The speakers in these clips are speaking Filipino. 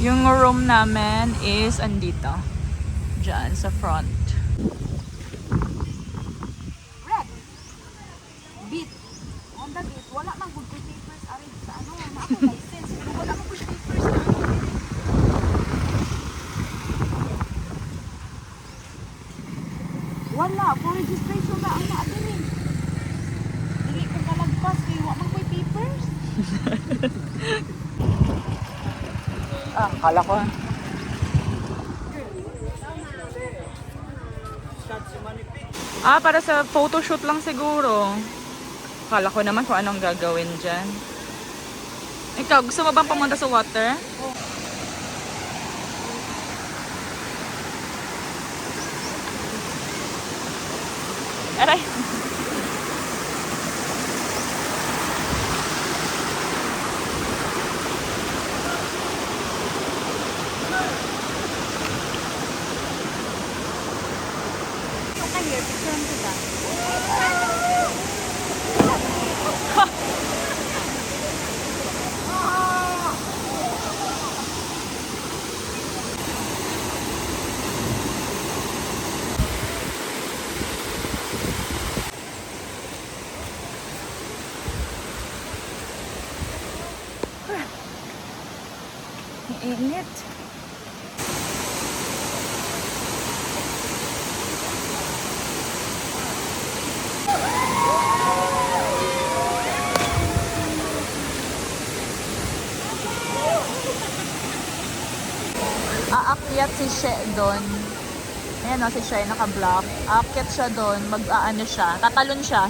Yung room namin is andito. Diyan sa front. Red. Beat. On the beat. Wala mang good papers. Arin sa ano. Ako license. Pero wala mang good papers. Wala. For registration na ang naadin. Dili ko kalagpas. Kaya wala mang good papers. Kala ko. Para sa photoshoot lang siguro. Kala ko naman kung anong gagawin dyan. Ikaw, gusto mo bang pumunta sa water? Aray! Init. Aakyat si She doon. Ayan o, si She naka-block. Aakyat siya doon. Mag-aano siya. Tatalon siya.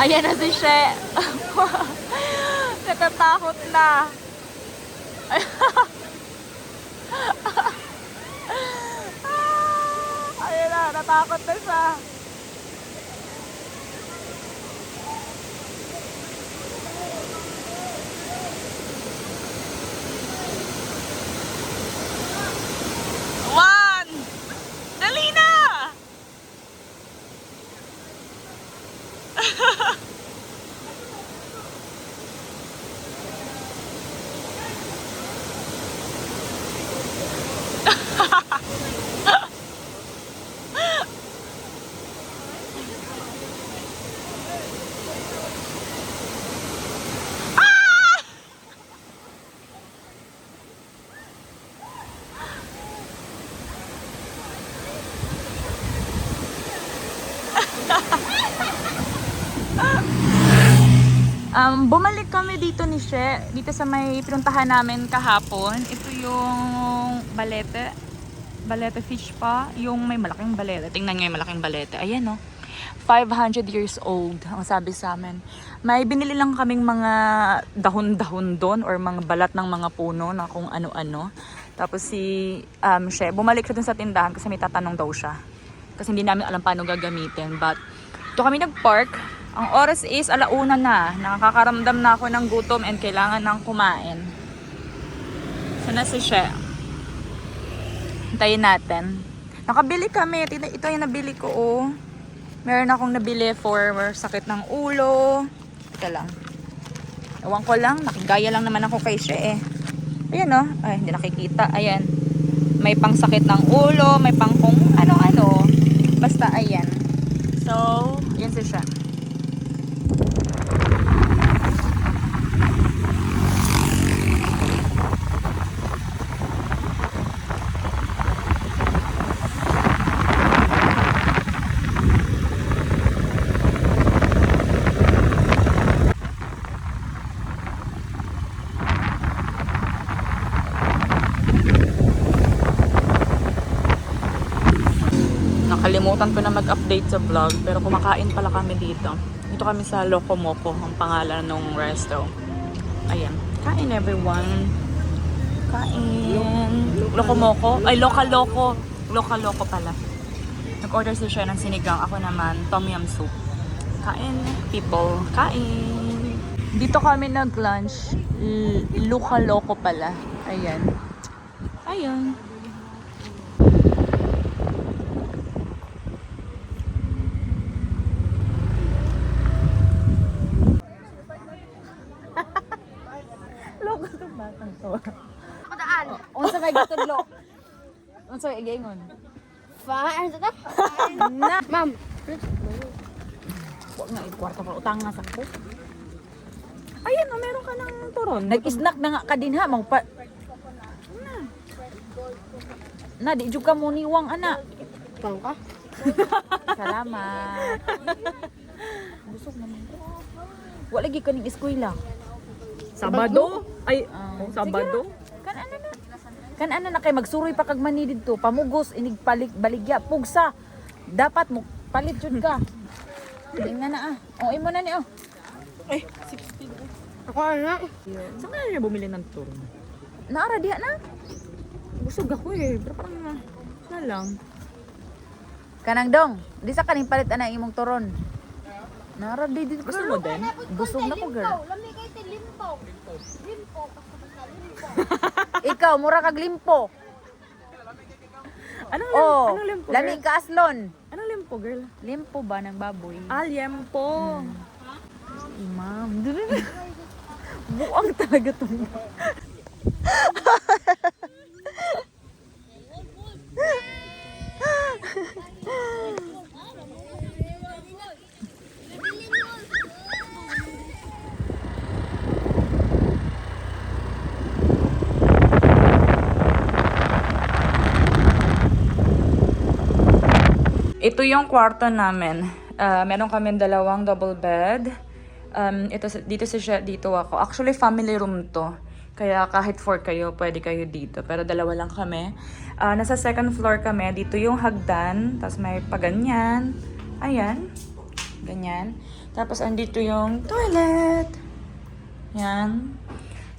Ayan na si She. Natatakot na. Ayan na, natakot na siya. One! Dali na! Bumalik kami dito ni She, dito sa may pinuntahan namin kahapon. Ito yung balete fish pa, yung may malaking balete. Tingnan nyo yung malaking balete. Ayan o, 500 years old ang sabi sa amin. May binili lang kaming mga dahon-dahon doon or mga balat ng mga puno na kung ano-ano. Tapos si She, bumalik siya dun sa tindahan kasi may tatanong daw siya. Kasi hindi namin alam paano gagamitin. But ito kami nag-park. Ang oras is 1:00 na. Nakakaramdam na ako ng gutom and kailangan ng kumain. Sana si She. Hintayin natin. Nakabili kami. Ito yung nabili ko, oh. Meron akong nabili for sakit ng ulo. Ito lang. Ewan ko lang, nakigaya lang naman ako kay She eh. Ayan oh, ay hindi nakikita. Ayan. May pangsakit ng ulo, may pang kung ano-ano. Basta ayan. So, yan siya. Nakalimutan ko na mag-update sa vlog, pero kumakain pala kami dito. Dito kami sa Loco Moco, ang pangalan ng resto. Ayan. Kain everyone. Kain. Loco Moco. Ay, Loca Loco. Loca Loco pala. Nag-order siya ng sinigang. Ako naman, tom yum soup. Kain, people. Kain. Dito kami nag-lunch. Loca Loco pala. Ayan. Ayun. Loco itong batang to. Padaan. Unsa may gitudlo? Unsa may igingon? Ano to? Na. Ma'am. Huwag nga, kwarta pa utang nga sakto. Ayan o, meron ka ng turon. Nag-snack na nga ka din ha, mga pa... Na, di jud ka mo niwang, ana. Pang ka? Salamat. Busog naman ko. Wala lagi ka ng eskwela. Sabado? Ay, Sabado? Kan ano na? Kan ano na kay magsuroy pa kag mani didto, pamugos inig baligya, pugsa. Dapat mo palit jud ka. Tingnan na ah. O imo na ni oh. Ay, 16. Ako na. Saan ka na bumili ng turon? Naara diha na. Busog ako eh. Pero parang na lang. Kanang dong, di sa kaning palit ana imong turon. Naara di dito. Gusto mo din? Busog na ko girl. Lami kay limpo. Limpo. Ikaw, mura kag limpo. Anong limpo, girl? Lami ka aslon. Anong limpo, girl? Limpo ba ng baboy? Limpo. Ma'am. Buang talaga to. Ito yung kwarto namin. Meron kami dalawang double bed. Dito siya, dito ako. Actually, family room to. Kaya kahit 4 kayo, pwede kayo dito. Pero dalawa lang kami. Nasa second floor kami. Dito yung hagdan. Tapos may paganyan. Ayan. Ganyan. Tapos andito yung toilet. Yan.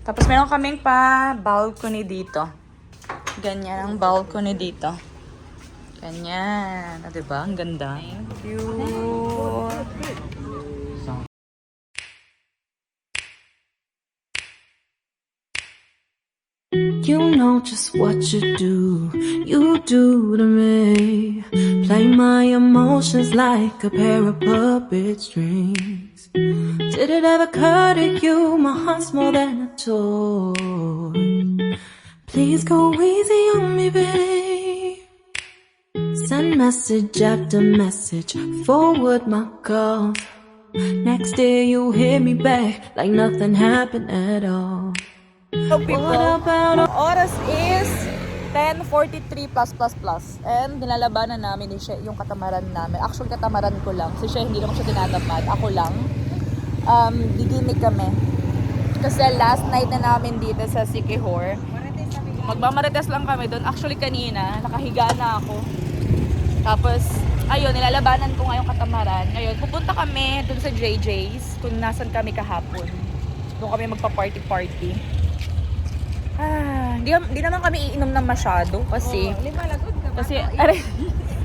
Tapos meron kaming pa balcony dito. Ganyan ang balcony dito. Ganyan. Diba? Ang ganda. Thank you. You know just what you do to me. Play my emotions like a pair of puppet strings. Did it ever occur to you my heart's more than a toy? Please go easy on me, babe. Send message after message, forward my calls. Next day you hit me back like nothing happened at all. Hello people, ang oras is 10:43 plus. And nilalabanan namin ni She yung katamaran namin. Actually, katamaran ko lang. Si She hindi naman siya tinatapad. Ako lang. Didinig kami. Kasi last night na namin dito sa Siquijor. Magmamarites lang kami doon. Actually, kanina, nakahiga na ako. Tapos, ayun, nilalabanan ko ngayong katamaran. Ngayon, pupunta kami doon sa JJ's kung nasan kami kahapon. Doon kami magpa-party-party. Hindi naman kami iinom ng masyado kasi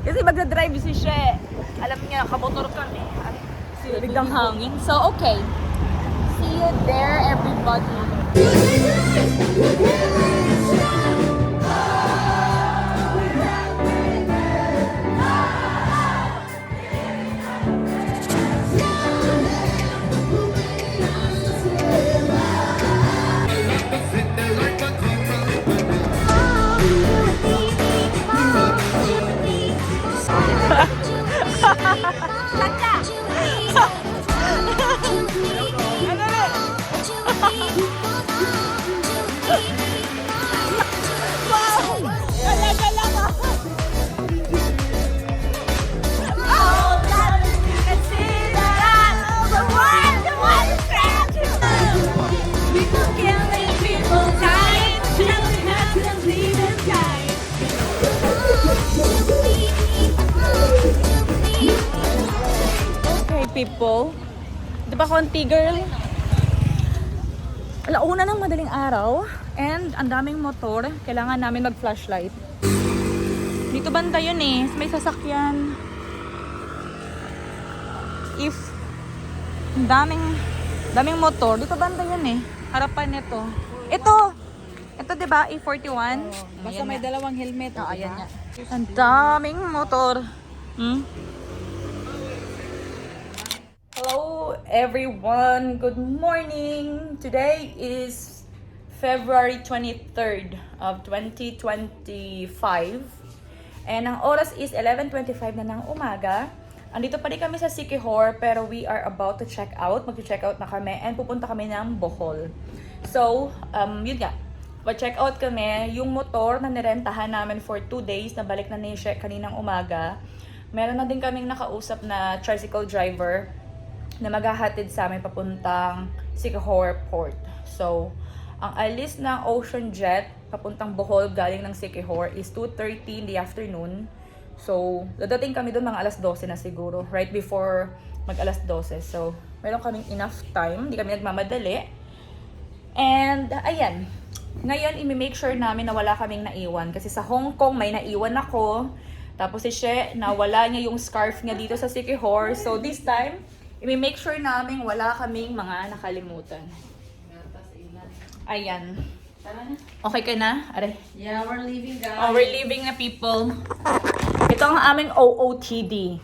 kasi magdadrive si She. Alam niya, kamotor kami. Biglang hangin. So, okay. See you there, everybody. people. Di ba konti, girl? Alauna ng madaling araw. And ang daming motor. Kailangan namin mag-flashlight. Dito banda yun eh. May sasakyan. If ang daming motor. Dito banda yun eh. Harapan nito. Ito 'di ba? A41. Basta may dalawang helmet. Ah, ayan nga. Ang daming motor. Hello everyone. Good morning. Today is February 23rd of 2025. And ang oras is 11:25 na ng umaga. Andito pa rin kami sa Siquijor pero we are about to check out. Mag-check out na kami and pupunta kami ng Bohol. So, yun nga. Pa-check out kami. Yung motor na nirentahan namin for 2 days, nabalik na ni She kaninang umaga. Meron na din kaming nakausap na tricycle driver na maghahatid sa amin papuntang Siquijor Port. So, ang alis ng Ocean Jet papuntang Bohol galing ng Siquijor is 2:30 in the afternoon. So, dadating kami doon mga alas 12 na siguro, right before mag alas 12. So, meron kaming enough time, hindi kami nagmamadali. And, ayan. Ngayon, imi-make sure namin na wala kaming naiwan. Kasi sa Hong Kong, may naiwan ako. Tapos si She, nawala niya yung scarf niya dito sa Siquijor. So, this time, imi-make sure namin wala kaming mga nakalimutan. Ayan. Okay ka na? Aray. Yeah, we're leaving, guys. Oh, we're leaving na, people. Ito ang aming OOTD.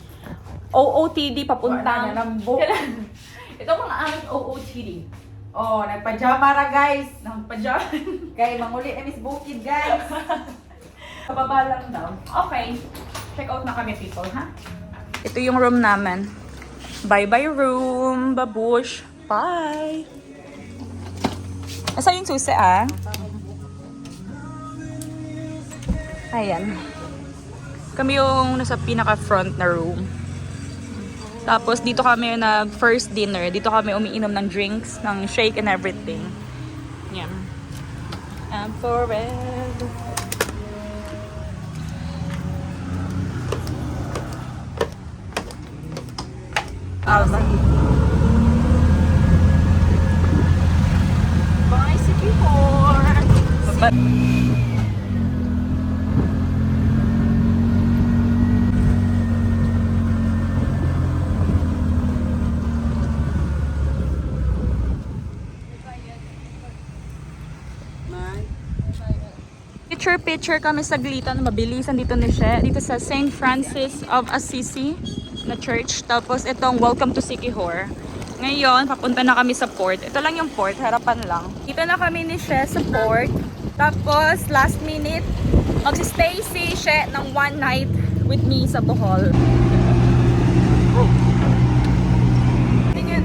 OOTD papunta na ng Bohol. Ito ang aming OOTD. Oh, nagpajama ra guys. Ng pajama. Kay manguli na Miss Bukid guys. Pababa lang daw. Okay. Check out na kami, people, ha? Ito yung room namin. Bye-bye room, babush. Bye! Asa yung susi, ah? Ayan. Kami yung nasa pinaka-front na room. Tapos dito kami na first dinner. Dito kami umiinom ng drinks, ng shake and everything. Yan. And forever. Alma. Bye, Siquijor! Picture kami sa glitan, mabilisan dito ni She. Dito sa St. Francis of Assisi na church. Tapos itong Welcome to Siquijor. Ngayon, papunta na kami sa port. Ito lang yung port, harapan lang. Dito na kami ni She sa port. Tapos, last minute, mag-stay si She ng 1 night with me sa Bohol. Tingin.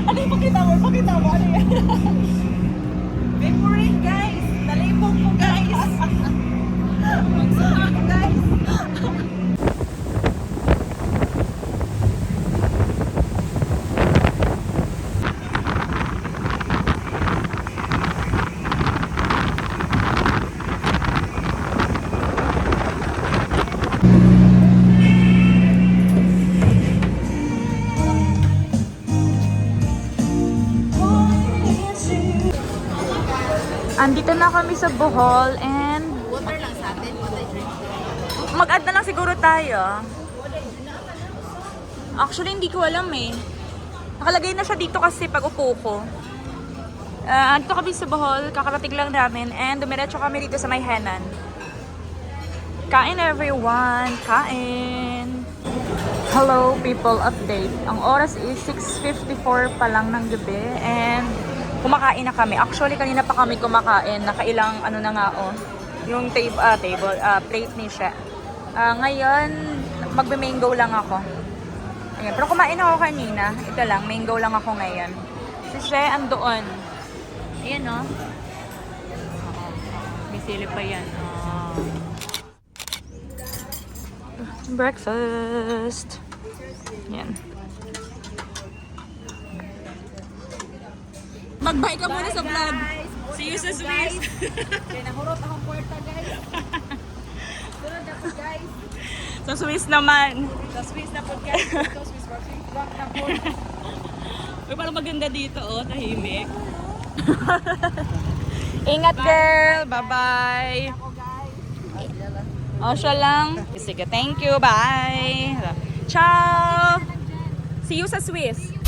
Ano yung pakita mo? Pakita mo? Ano yan? Favorite guys. Talipong po guys. Magsama ko guys. Andito na kami sa Bohol and Water lang sa atin. Water drink. mag-add na lang siguro tayo. Actually, hindi ko alam eh. Nakalagay na siya dito kasi pag upo ko. Andito kami sa Bohol, kakarating lang namin and dumiretso kami dito sa may Henan. Kain everyone! Kain! Hello people, update. Ang oras is 6:54 pa lang ng gabi and kumakain na kami. Actually, kanina pa kami kumakain. Nakailang ano na nga oh. Yung plate ni She. Ngayon, magbe-mango lang ako. Ayan. Pero kumain ako kanina. Ito lang, mango lang ako ngayon. Si She andoon. Ayan oh. May sili pa yan. Breakfast. Yan. Mag-bye ka muna sa vlog. See you sa Swiss. Kaya nahurot akong puerta guys. Sunod na po guys. Sa Swiss naman. Sa Swiss na po guys. Ito, Swiss working rock na po. Uy, parang maganda dito, oh. Tahimik. Ingat, girl. Bye-bye. Ako guys. Oh, siya lang. Sige, thank you. Bye. Ciao. See you sa Swiss.